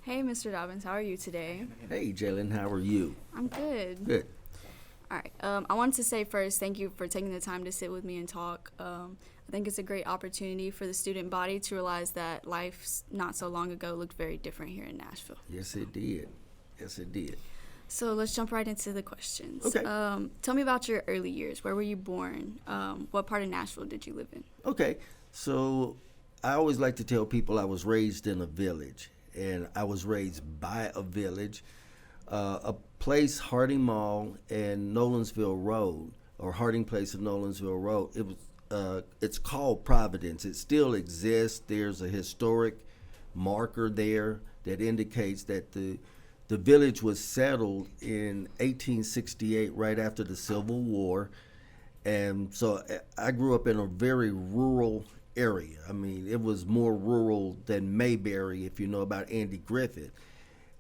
Hey, Mr. Dobbins, how are you today? Hey, Jalynn, how are you? I'm good. Good. All right. I wanted to say first, thank you for taking the time to sit with me and talk. I think it's a great opportunity for the student body to realize that life not so long ago looked very different here in Nashville. Yes, it did. Yes, it did. So let's jump right into the questions. Okay. Tell me about your early years. Where were you born? What part of Nashville did you live in? Okay. So I always like to tell people I was raised in a village, and I was raised by a village, a place, Harding Mall and Nolensville Road, or Harding Place and Nolensville Road. It's called Providence. It still exists. There's a historic marker there that indicates that the village was settled in 1868, right after the Civil War. And so I grew up in a very rural area. I mean, it was more rural than Mayberry, if you know about Andy Griffith.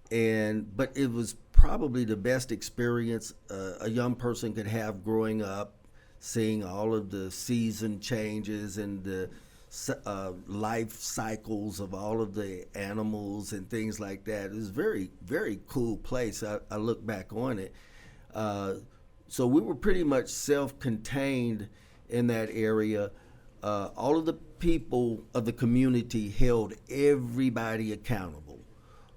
But it was probably the best experience a young person could have growing up, seeing all of the season changes and the life cycles of all of the animals and things like that. It was a very, very cool place. I look back on it. So we were pretty much self-contained in that area. All of the people of the community held everybody accountable.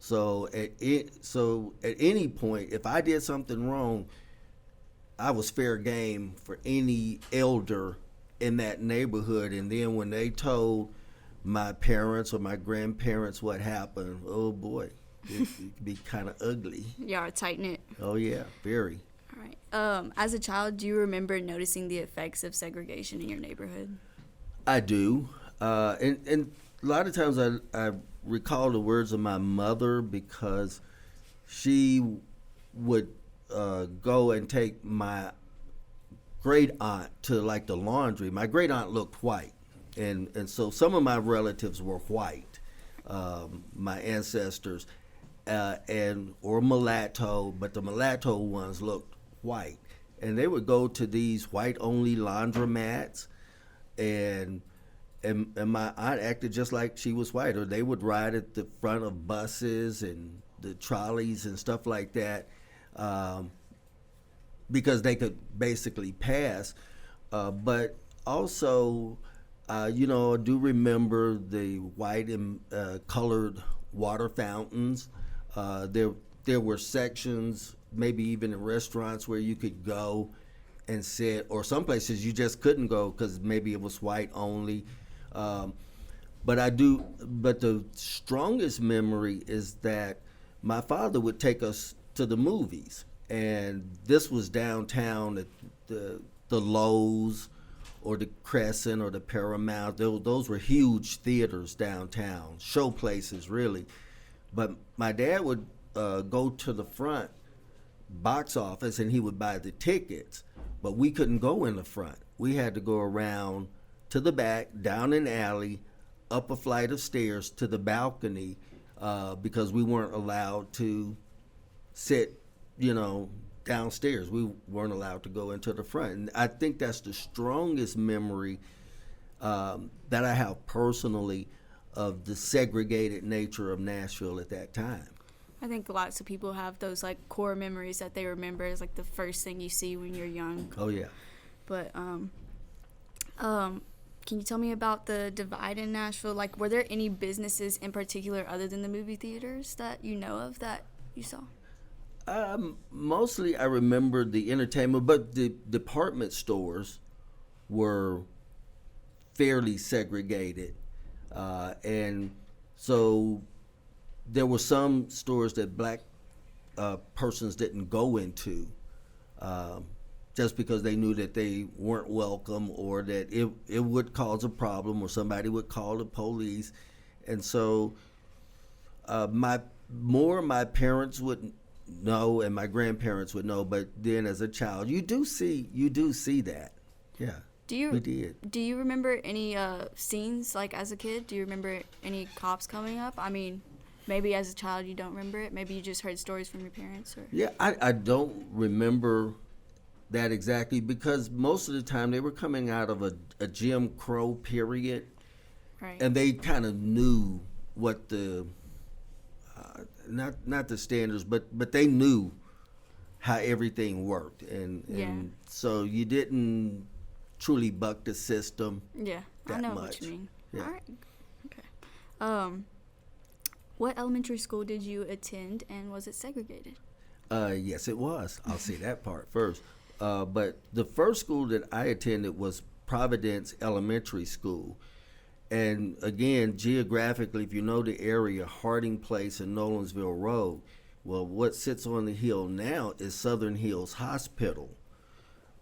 So at any point, if I did something wrong, I was fair game for any elder in that neighborhood. And then when they told my parents or my grandparents what happened, oh boy, it could be kind of ugly. Y'all are tight-knit. Oh yeah, very. All right. As a child, do you remember noticing the effects of segregation in your neighborhood? I do. And a lot of times I recall the words of my mother, because she would go and take my great aunt to like the laundry. My great aunt looked white, and so some of my relatives were white, my ancestors, or mulatto, but the mulatto ones looked white, and they would go to these white only laundromats, and my aunt acted just like she was white, or they would ride at the front of buses and the trolleys and stuff like that, because they could basically pass. But also, I do remember the white and colored water fountains. There were sections, maybe even in restaurants, where you could go and sit, or some places you just couldn't go because maybe it was white only. But the strongest memory is that my father would take us to the movies, and this was downtown at the Lowe's or the Crescent or the Paramount. Those were huge theaters downtown, show places really. But my dad would go to the front box office and he would buy the tickets, but we couldn't go in the front. We had to go around to the back, down an alley, up a flight of stairs to the balcony, because we weren't allowed to sit, downstairs. We weren't allowed to go into the front. And I think that's the strongest memory that I have personally of the segregated nature of Nashville at that time. I think lots of people have those like core memories that they remember as like the first thing you see when you're young. Oh yeah. But can you tell me about the divide in Nashville? Like, were there any businesses in particular other than the movie theaters that you know of that you saw? Mostly I remember the entertainment, but the department stores were fairly segregated. And so there were some stores that black persons didn't go into, just because they knew that they weren't welcome, or that it would cause a problem, or somebody would call the police. And so my parents would know and my grandparents would know, but then as a child you do see that. Yeah. We did. Do you remember any scenes, like as a kid? Do you remember any cops coming up? I mean, maybe as a child you don't remember it. Maybe you just heard stories from your parents. Or... Yeah, I don't remember that exactly, because most of the time they were coming out of a Jim Crow period. Right. And they kind of knew what not the standards, but they knew how everything worked, and so you didn't truly buck the system. Yeah, that I know much. what you mean. Yeah. All right. Okay. What elementary school did you attend, and was it segregated? Yes, it was. I'll say that part first. But the first school that I attended was Providence Elementary School. And again, geographically, if you know the area, Harding Place and Nolensville Road, well, what sits on the hill now is Southern Hills Hospital.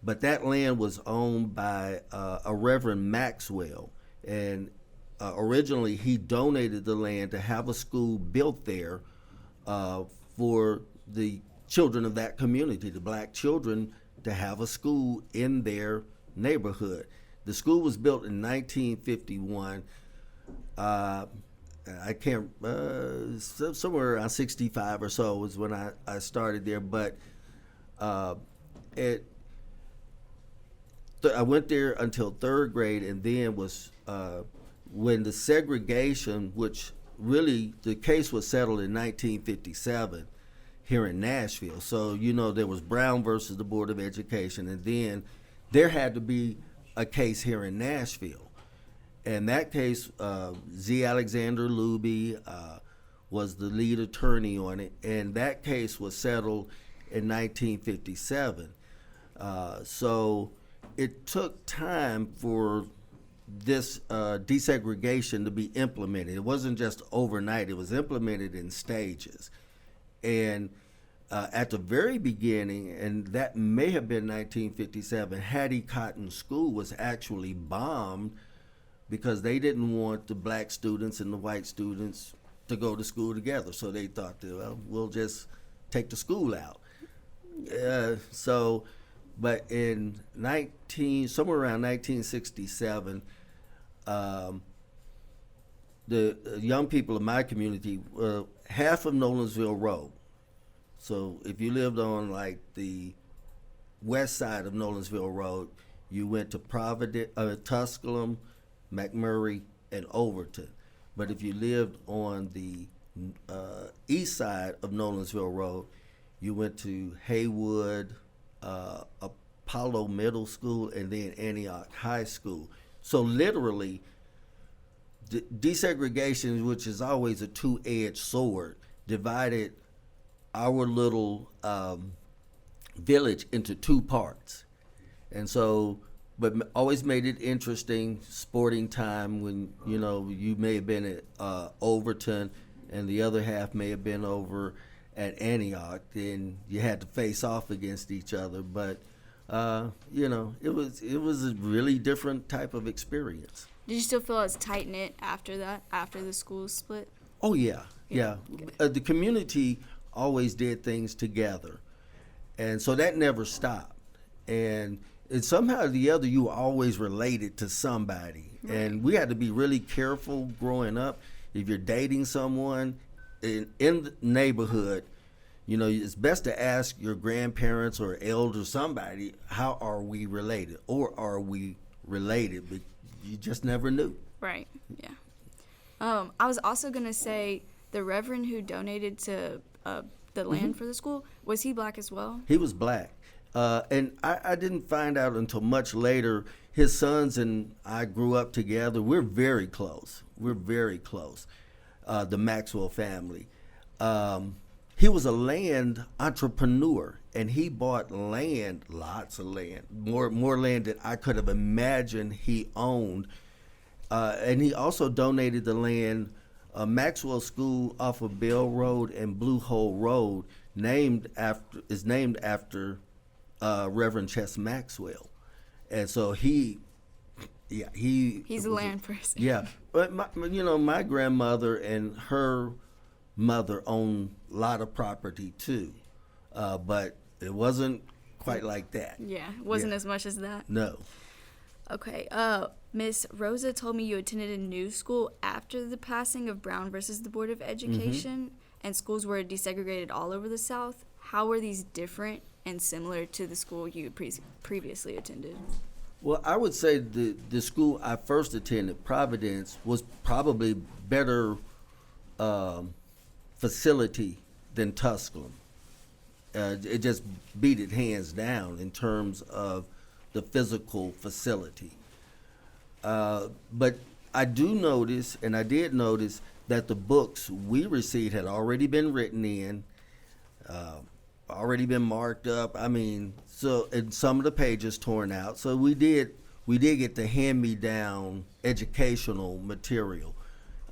But that land was owned by a Reverend Maxwell. And originally, he donated the land to have a school built there for the children of that community, the black children, to have a school in their neighborhood. The school was built in 1951. I can't, somewhere around 65 or so was when I started there. But I went there until third grade, and then was when the segregation, which really the case was settled in 1957 here in Nashville. So, there was Brown versus the Board of Education, and then there had to be a case here in Nashville. And that case, Z. Alexander Luby was the lead attorney on it, and that case was settled in 1957. So it took time for this desegregation to be implemented. It wasn't just overnight, it was implemented in stages. And at the very beginning, and that may have been 1957, Hattie Cotton School was actually bombed because they didn't want the black students and the white students to go to school together. So they thought, well, we'll just take the school out. But in somewhere around 1967, the young people of my community, half of Nolensville Road. So if you lived on like the west side of Nolensville Road, you went to Providence, Tusculum, McMurray, and Overton. But if you lived on the east side of Nolensville Road, you went to Haywood, Apollo Middle School, and then Antioch High School. So literally, desegregation, which is always a two-edged sword, divided our little village into two parts. And so, but always made it interesting, sporting time when, you may have been at Overton and the other half may have been over at Antioch, and you had to face off against each other. But, it was a really different type of experience. Did you still feel as tight-knit after that, after the schools split? Oh, yeah. The community always did things together. And so that never stopped. And somehow or the other, you were always related to somebody. Right. And we had to be really careful growing up. If you're dating someone in the neighborhood, it's best to ask your grandparents or elders, somebody, how are we related? Or are we related? But you just never knew. Right, yeah. I was also going to say the reverend who donated to the land for the school, was he black as well? He was black. And I didn't find out until much later. His sons and I grew up together. We're very close. The Maxwell family. He was a land entrepreneur, and he bought land, lots of land, more land than I could have imagined he owned. And he also donated the land, Maxwell School off of Bell Road and Blue Hole Road, is named after Reverend Chess Maxwell. And so he's a land person. Yeah, but my grandmother and her mother owned a lot of property too, but it wasn't quite like that. Yeah, it wasn't as much as that. No. Okay, Miss Rosa told me you attended a new school after the passing of Brown versus the Board of Education, and schools were desegregated all over the South. How were these different and similar to the school you previously attended? Well, I would say the school I first attended, Providence, was probably better facility than Tusculum. It just beat it hands down in terms of the physical facility. But I do notice, and I did notice, that the books we received had already been written in, already been marked up. I mean, so, and some of the pages torn out. So we did get the hand-me-down educational material.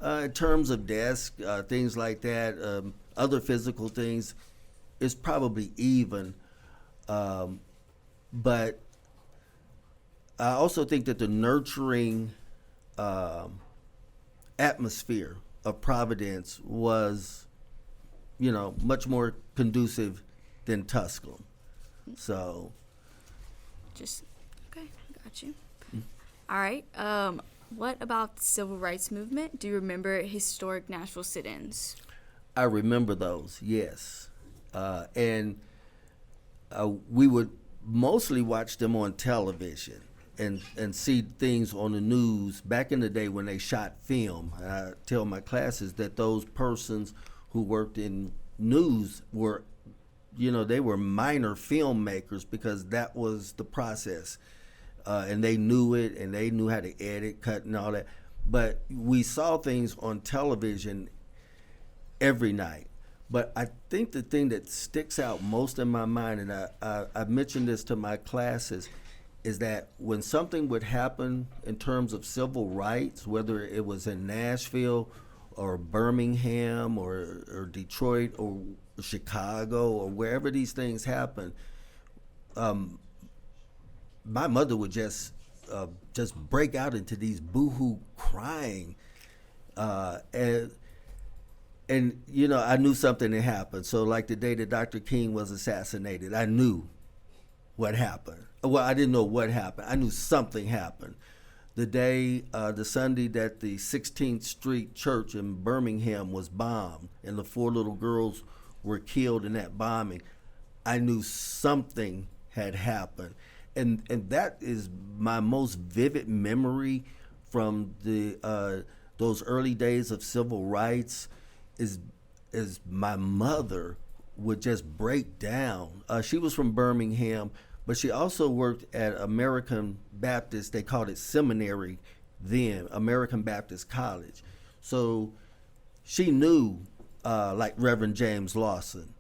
In terms of desks, things like that, other physical things, it's probably even. But I also think that the nurturing atmosphere of Providence was, much more conducive than Tusculum. So. Okay, got you. All right. What about the civil rights movement? Do you remember historic Nashville sit-ins? I remember those, yes. And we would mostly watch them on television and see things on the news. Back in the day when they shot film, I tell my classes that those persons who worked in news were, they were minor filmmakers because that was the process. And they knew it, and they knew how to edit, cut, and all that. But we saw things on television every night. But I think the thing that sticks out most in my mind, and I've mentioned this to my classes, is that when something would happen in terms of civil rights, whether it was in Nashville or Birmingham or Detroit or Chicago or wherever these things happen, my mother would just break out into these boohoo crying, and I knew something had happened. So like the day that Dr. King was assassinated, I knew what happened. Well, I didn't know what happened. I knew something happened. The Sunday that the 16th Street Church in Birmingham was bombed and the 4 little girls were killed in that bombing, I knew something had happened. And that is my most vivid memory from those early days of civil rights is my mother would just break down. She was from Birmingham, but she also worked at American Baptist, they called it seminary then, American Baptist College. So she knew like Reverend James Lawson.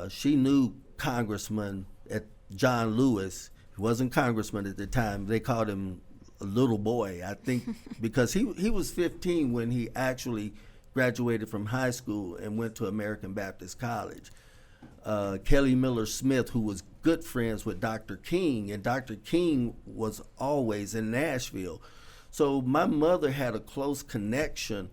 She knew Congressman at John Lewis. He wasn't congressman at the time. They called him a little boy, I think, because he was 15 when he actually graduated from high school and went to American Baptist College. Kelly Miller Smith, who was good friends with Dr. King, and Dr. King was always in Nashville. So my mother had a close connection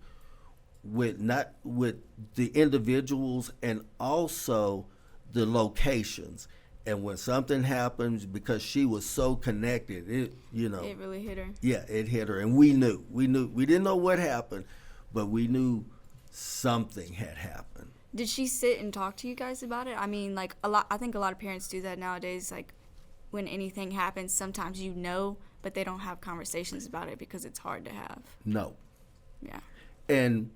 with the individuals and also the locations. And when something happens, because she was so connected, it really hit her. Yeah, it hit her, and we knew. We didn't know what happened, but we knew something had happened. Did she sit and talk to you guys about it? I mean, like I think a lot of parents do that nowadays. Like when anything happens, sometimes but they don't have conversations about it because it's hard to have. No. Yeah. And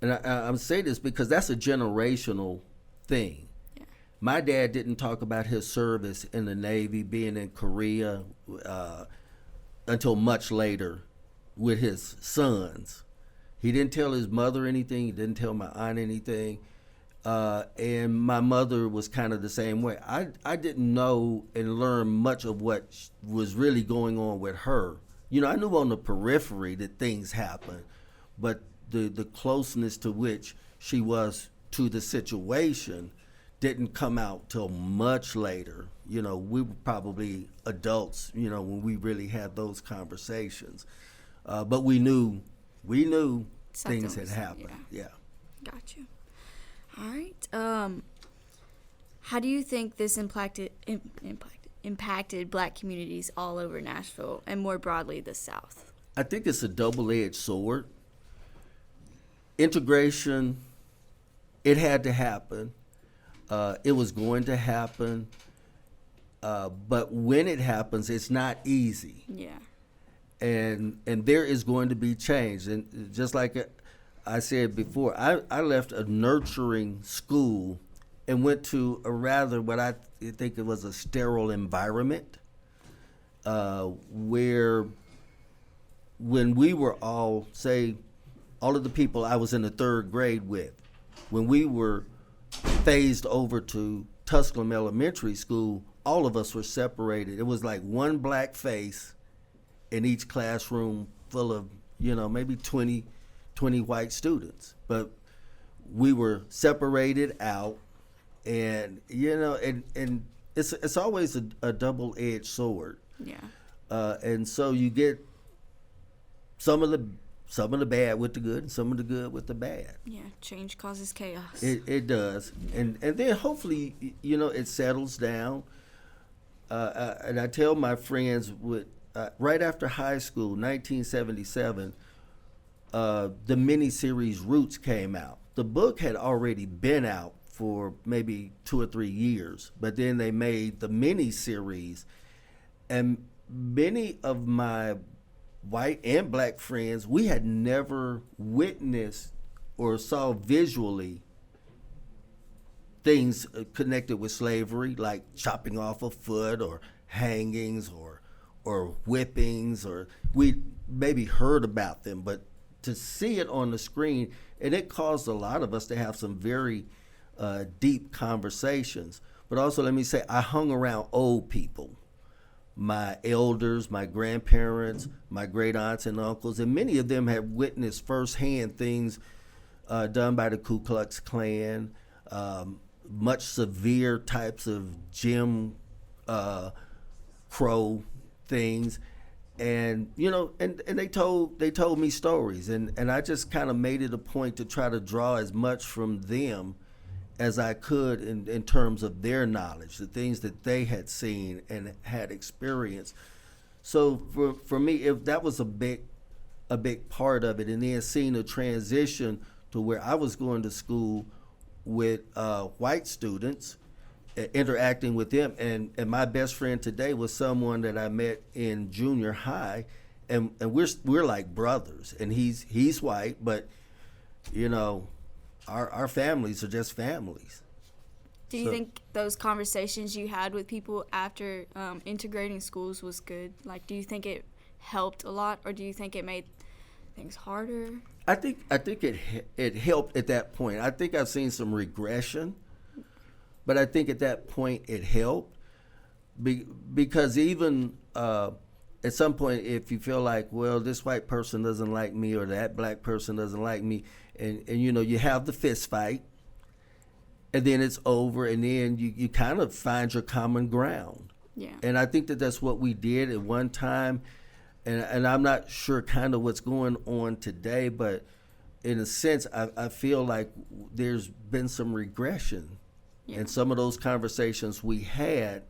I'm saying this because that's a generational thing. Yeah. My dad didn't talk about his service in the Navy, being in Korea, until much later with his sons. He didn't tell his mother anything. He didn't tell my aunt anything. And my mother was kind of the same way. I didn't know and learn much of what was really going on with her. I knew on the periphery that things happened, but the closeness to which she was to the situation didn't come out till much later. We were probably adults, when we really had those conversations. But we knew things had happened. Yeah. Got you. All right. How do you think this impacted Black communities all over Nashville and more broadly the South? I think it's a double-edged sword. Integration, it had to happen. It was going to happen. But when it happens, it's not easy. Yeah. And there is going to be change. And just like I said before, I left a nurturing school and went to a rather what I think it was a sterile environment, where when we were all, say, all of the people I was in the third grade with, when we were phased over to Tusculum Elementary School, all of us were separated. It was like one black face in each classroom full of, maybe 20 white students. But we were separated out, and, and it's always a double-edged sword. Yeah. And so you get some of the bad with the good and some of the good with the bad. Yeah, change causes chaos. It does. And then hopefully, it settles down. And I tell my friends, right after high school, 1977, the miniseries Roots came out. The book had already been out for maybe 2 or 3 years, but then they made the miniseries. And many of my white and black friends, we had never witnessed or saw visually things connected with slavery, like chopping off a foot or hangings or whippings, or we maybe heard about them, but to see it on the screen, and it caused a lot of us to have some very deep conversations. But also, let me say, I hung around old people, my elders, my grandparents, my great aunts and uncles, and many of them had witnessed firsthand things done by the Ku Klux Klan, much severe types of Jim Crow things. And and they told me stories, and I just kind of made it a point to try to draw as much from them as I could in terms of their knowledge, the things that they had seen and had experienced. So for me, if that was a big part of it, and then seeing a transition to where I was going to school with white students, interacting with them, and my best friend today was someone that I met in junior high, and we're like brothers, and he's white, but our families are just families. Do you think those conversations you had with people after integrating schools was good? Like, do you think it helped a lot, or do you think it made things harder? I think it helped at that point. I think I've seen some regression, but I think at that point it helped because even at some point, if you feel like, well, this white person doesn't like me or that black person doesn't like me, and you have the fist fight, and then it's over, and then you kind of find your common ground. Yeah. And I think that's what we did at one time, and I'm not sure kind of what's going on today, but in a sense, I feel like there's been some regression. Yeah. And some of those conversations we had,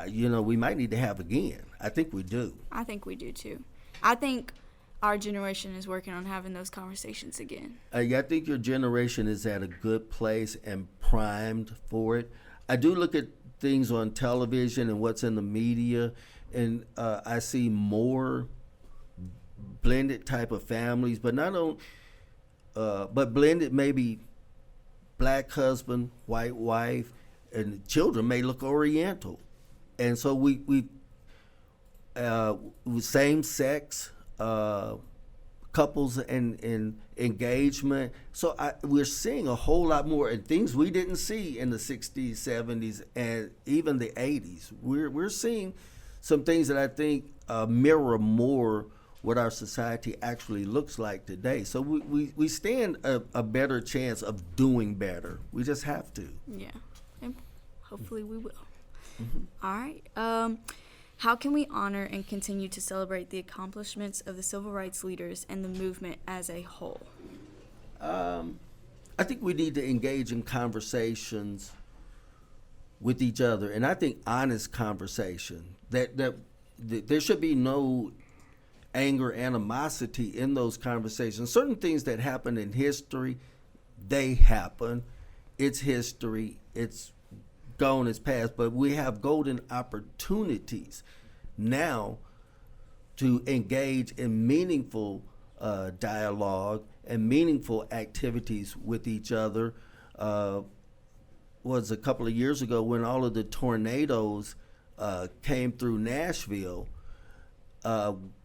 we might need to have again. I think we do. I think we do too. I think our generation is working on having those conversations again. I think your generation is at a good place and primed for it. I do look at things on television and what's in the media, and I see more blended type of families, but but blended maybe black husband, white wife, and children may look Oriental, and so we same sex couples and engagement. So we're seeing a whole lot more, and things we didn't see in the 60s, 70s, and even the 80s. We're seeing some things that I think mirror more what our society actually looks like today. So we stand a better chance of doing better. We just have to. Yeah, and hopefully we will. Mm-hmm. All right. How can we honor and continue to celebrate the accomplishments of the civil rights leaders and the movement as a whole? I think we need to engage in conversations with each other, and I think honest conversation. That there should be no anger, animosity in those conversations. Certain things that happen in history, they happen. It's history. It's gone, it's past, but we have golden opportunities now to engage in meaningful dialogue and meaningful activities with each other. Was a couple of years ago when all of the tornadoes came through Nashville.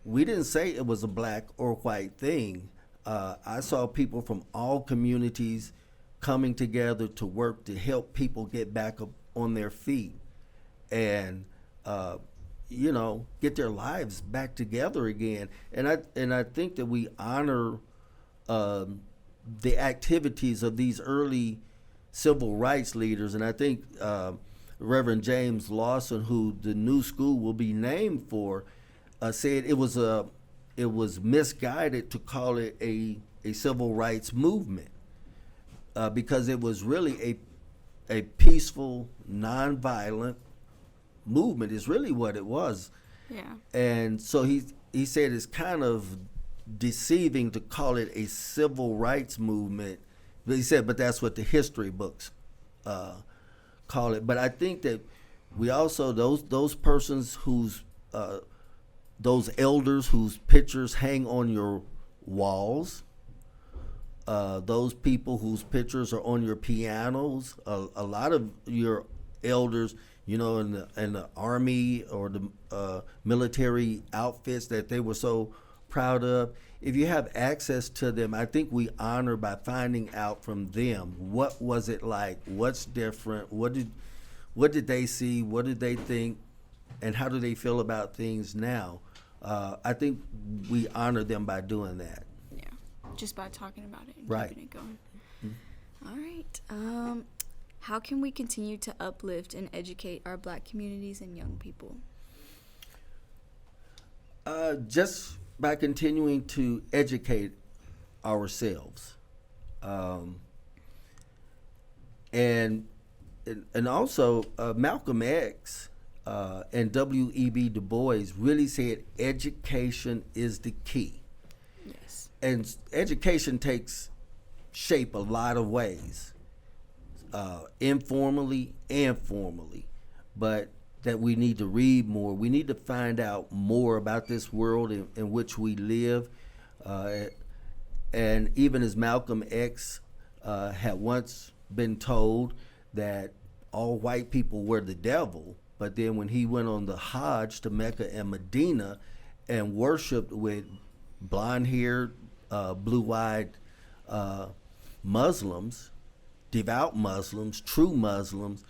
We didn't say it was a black or white thing. I saw people from all communities coming together to work to help people get back up on their feet and get their lives back together again. And I think that we honor the activities of these early civil rights leaders. And I think Reverend James Lawson, who the new school will be named for, said it was misguided to call it a civil rights movement because it was really a peaceful, nonviolent movement is really what it was. Yeah. And so he said it's kind of deceiving to call it a civil rights movement. But he said, but that's what the history books call it. But I think that we also those persons whose those elders whose pictures hang on your walls, those people whose pictures are on your pianos, a lot of your elders, in the army or the military outfits that they were so proud of. If you have access to them, I think we honor by finding out from them what was it like, what's different, what did they see, what did they think, and how do they feel about things now. I think we honor them by doing that. Yeah, just by talking about it and right. keeping it going. Mm-hmm. All right. How can we continue to uplift and educate our Black communities and young people? Just by continuing to educate ourselves, and also Malcolm X and W.E.B. Du Bois really said education is the key. Yes. And education takes shape a lot of ways, informally and formally, but that we need to read more. We need to find out more about this world in which we live. And even as Malcolm X had once been told that all white people were the devil, but then when he went on the Hajj to Mecca and Medina and worshiped with blonde-haired, blue-eyed Muslims, devout Muslims, true Muslims,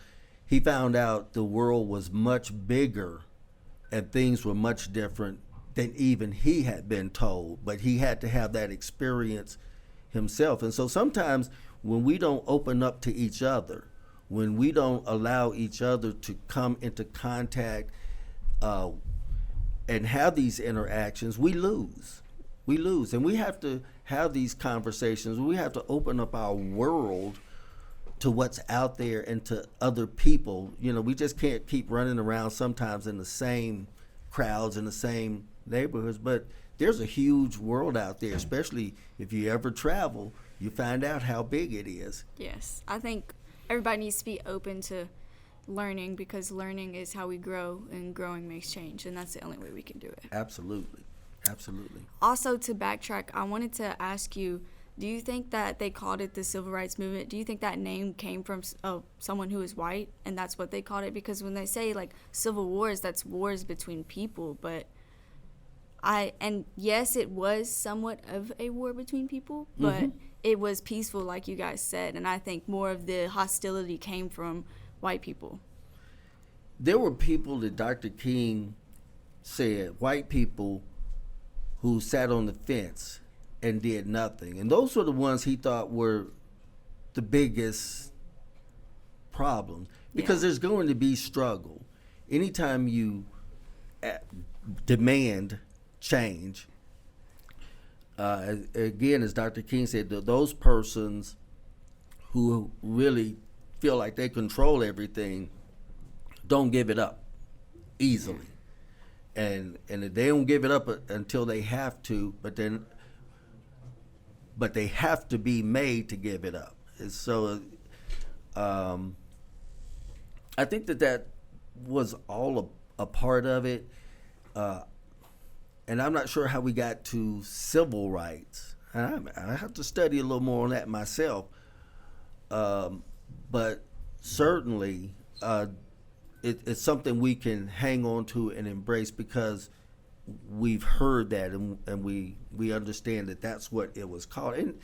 he found out the world was much bigger and things were much different than even he had been told. But he had to have that experience himself. And so sometimes when we don't open up to each other, when we don't allow each other to come into contact and have these interactions, we lose. We lose. And we have to have these conversations. We have to open up our world to what's out there and to other people. We just can't keep running around sometimes in the same crowds in the same neighborhoods, but there's a huge world out there, especially if you ever travel, you find out how big it is. Yes, I think everybody needs to be open to learning because learning is how we grow and growing makes change, and that's the only way we can do it. Absolutely. Absolutely. Also, to backtrack, I wanted to ask you, do you think that they called it the Civil Rights Movement? Do you think that name came from someone who is white, and that's what they called it? Because when they say, civil wars, that's wars between people. But yes, it was somewhat of a war between people, but it was peaceful, like you guys said. And I think more of the hostility came from white people. There were people that Dr. King said, white people who sat on the fence and did nothing. And those were the ones he thought were the biggest problem. Because there's going to be struggle. Anytime you demand change, again, as Dr. King said, those persons who really feel like they control everything don't give it up easily. And they don't give it up until they have to, but they have to be made to give it up. And so I think that was all a part of it. And I'm not sure how we got to civil rights. I have to study a little more on that myself. But certainly, it's something we can hang on to and embrace because we've heard that and we understand that that's what it was called.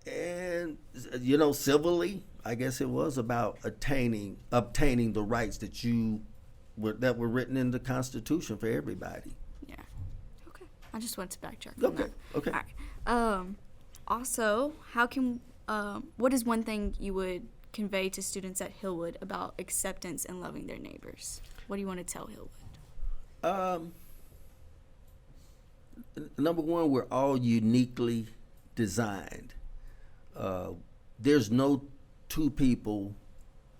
And you know, civilly, I guess it was about obtaining the rights that were written in the Constitution for everybody. Yeah. Okay. I just want to backtrack on that. Okay. All right. Also, what is one thing you would convey to students at Hillwood about acceptance and loving their neighbors? What do you want to tell Hillwood? Number one, we're all uniquely designed. There's no two people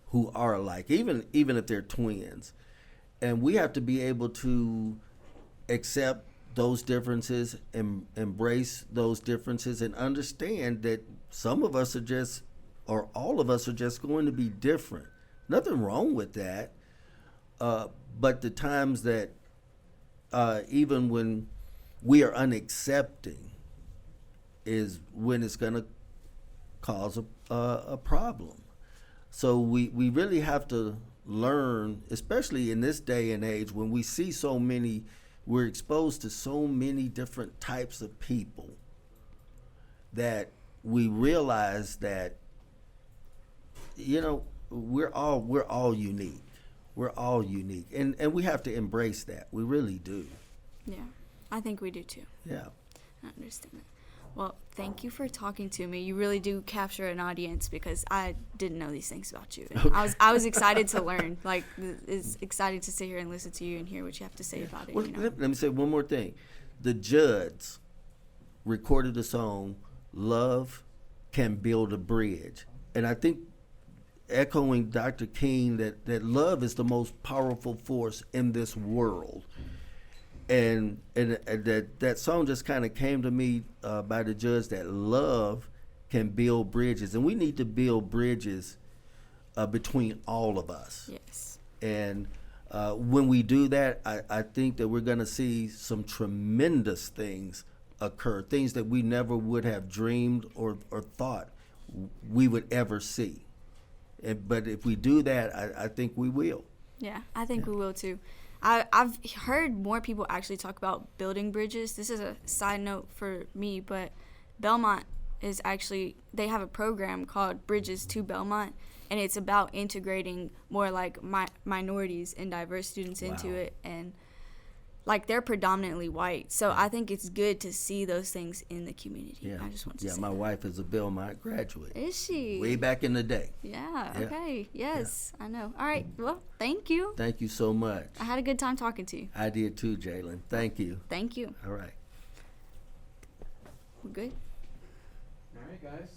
who are alike, even if they're twins. And we have to be able to accept those differences and embrace those differences and understand that some of us are just, or all of us are just going to be different. Nothing wrong with that. But the times that even when we are unaccepting is when it's going to cause a problem. So we really have to learn, especially in this day and age when we see we're exposed to so many different types of people, that we realize that, you know, we're all unique. We're all unique. And we have to embrace that. We really do. Yeah. I think we do too. Yeah. I understand that. Well, thank you for talking to me. You really do capture an audience because I didn't know these things about you. And Okay. I was excited to learn. Like, it's exciting to sit here and listen to you and hear what you have to say about it. Well, You know? let me say one more thing. The Judds recorded the song "Love Can Build a Bridge," and I think, echoing Dr. King, that love is the most powerful force in this world. And that song just kind of came to me by the Judds, that love can build bridges, and we need to build bridges between all of us. Yes. And when we do that, I think that we're going to see some tremendous things occur, things that we never would have dreamed or thought we would ever see. But if we do that, I think we will. Yeah, I think we will too. I've heard more people actually talk about building bridges. This is a side note for me, but Belmont is actually, they have a program called Bridges to Belmont, and it's about integrating more like minorities and diverse students into Wow. it. And like, they're predominantly white, so I think it's good to see those things in the community. Yeah. I just want to say my that. wife is a Belmont graduate. Is she? Way back in the day. Yeah, Yeah. okay. Yes, I know. All right, well, thank you. Thank you so much. I had a good time talking to you. I did too, Jalynn. Thank you. Thank you. All right. We're good? All right, guys.